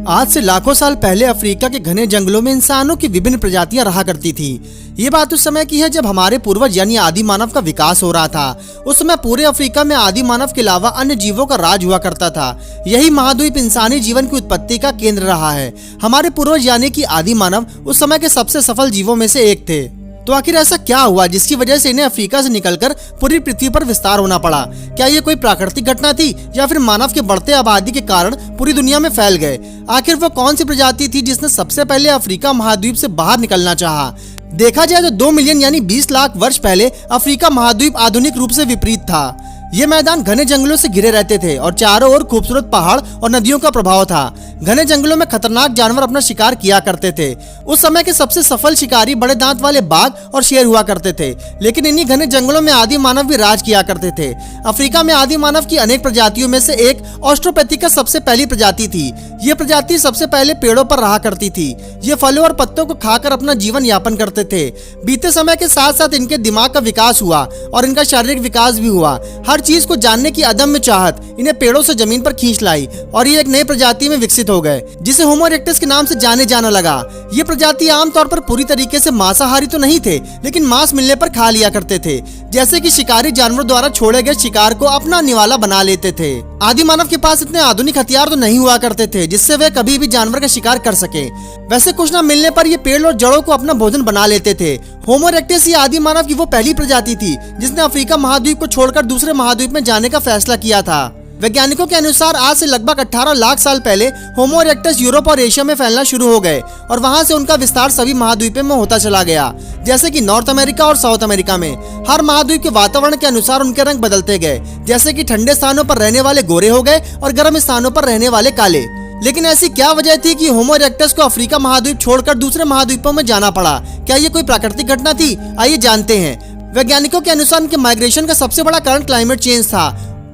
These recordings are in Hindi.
आज से लाखों साल पहले अफ्रीका के घने जंगलों में इंसानों की विभिन्न प्रजातियां रहा करती थी। ये बात उस समय की है जब हमारे पूर्वज यानी आदि मानव का विकास हो रहा था। उस समय पूरे अफ्रीका में आदि मानव के अलावा अन्य जीवों का राज हुआ करता था। यही महाद्वीप इंसानी जीवन की उत्पत्ति का केंद्र रहा है। हमारे पूर्वज यानी कि आदि मानव उस समय के सबसे सफल जीवों में से एक थे। तो आखिर ऐसा क्या हुआ जिसकी वजह से इन्हें अफ्रीका से निकलकर पूरी पृथ्वी पर विस्तार होना पड़ा? क्या ये कोई प्राकृतिक घटना थी या फिर मानव के बढ़ते आबादी के कारण पूरी दुनिया में फैल गए? आखिर वो कौन सी प्रजाति थी जिसने सबसे पहले अफ्रीका महाद्वीप से बाहर निकलना चाहा? देखा जाए तो 2 मिलियन यानी 20 लाख वर्ष पहले अफ्रीका महाद्वीप आधुनिक रूप से विपरीत था। ये मैदान घने जंगलों से घिरे रहते थे और चारों ओर खूबसूरत पहाड़ और नदियों का प्रभाव था। घने जंगलों में खतरनाक जानवर अपना शिकार किया करते थे। उस समय के सबसे सफल शिकारी बड़े दांत वाले बाघ और शेर हुआ करते थे। लेकिन इन्हीं घने जंगलों में आदि मानव भी राज किया करते थे। अफ्रीका में आदि मानव की अनेक प्रजातियों में से एक ऑस्ट्रोपैथिकस सबसे पहली प्रजाति थी। ये प्रजाति सबसे पहले पेड़ों पर रहा करती थी। ये फलों और पत्तों को खाकर अपना जीवन यापन करते थे। बीते समय के साथ साथ इनके दिमाग का विकास हुआ और इनका शारीरिक विकास भी हुआ। हर चीज को जानने की अदम्य चाहत इन्हें पेड़ों से जमीन पर खींच लाई और ये एक नई प्रजाति में विकसित हो गए जिसे होमो इरेक्टस के नाम से जाने जाना लगा। ये प्रजाति आमतौर पर पूरी तरीके से मांसाहारी तो नहीं थे, लेकिन मांस मिलने पर खा लिया करते थे। जैसे कि शिकारी जानवरों द्वारा छोड़े गए शिकार को अपना निवाला बना लेते थे। आदि मानव के पास इतने आधुनिक हथियार तो नहीं हुआ करते थे जिससे वे कभी भी जानवर का शिकार कर सके। वैसे कुछ न मिलने पर ये पेड़ और जड़ों को अपना भोजन बना लेते थे। होमो इरेक्टस ये आदि मानव की वो पहली प्रजाति थी जिसने अफ्रीका महाद्वीप को छोड़कर दूसरे महाद्वीप में जाने का फैसला किया था। वैज्ञानिकों के अनुसार आज से लगभग 18 लाख साल पहले होमो इरेक्टस यूरोप और एशिया में फैलना शुरू हो गए और वहां से उनका विस्तार सभी महाद्वीपों में होता चला गया। जैसे कि नॉर्थ अमेरिका और साउथ अमेरिका में हर महाद्वीप के वातावरण के अनुसार उनके रंग बदलते गए। जैसे कि ठंडे स्थानों पर रहने वाले गोरे हो गए और गर्म स्थानों पर रहने वाले काले। लेकिन ऐसी क्या वजह थी कि होमो इरेक्टस को अफ्रीका महाद्वीप छोड़कर दूसरे महाद्वीपों में जाना पड़ा? क्या ये कोई प्राकृतिक घटना थी? आइए जानते हैं। वैज्ञानिकों के अनुसार इनके माइग्रेशन का सबसे बड़ा कारण क्लाइमेट चेंज था।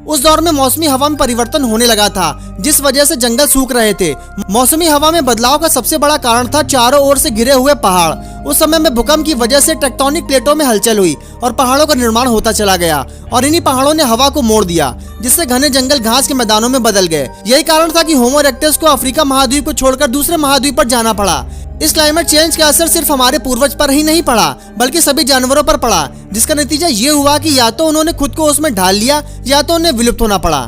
उस दौर में मौसमी हवा में परिवर्तन होने लगा था जिस वजह से जंगल सूख रहे थे। मौसमी हवा में बदलाव का सबसे बड़ा कारण था चारों ओर से घिरे हुए पहाड़। उस समय में भूकंप की वजह से टेक्टोनिक प्लेटों में हलचल हुई और पहाड़ों का निर्माण होता चला गया और इन्हीं पहाड़ों ने हवा को मोड़ दिया जिससे घने जंगल घास के मैदानों में बदल गए। यही कारण था कि होमो इरेक्टस को अफ्रीका महाद्वीप को छोड़कर दूसरे महाद्वीप पर जाना पड़ा। इस क्लाइमेट चेंज का असर सिर्फ हमारे पूर्वज पर ही नहीं पड़ा बल्कि सभी जानवरों पर पड़ा, जिसका नतीजा ये हुआ कि या तो उन्होंने खुद को उसमें ढाल लिया या तो उन्हें विलुप्त होना पड़ा।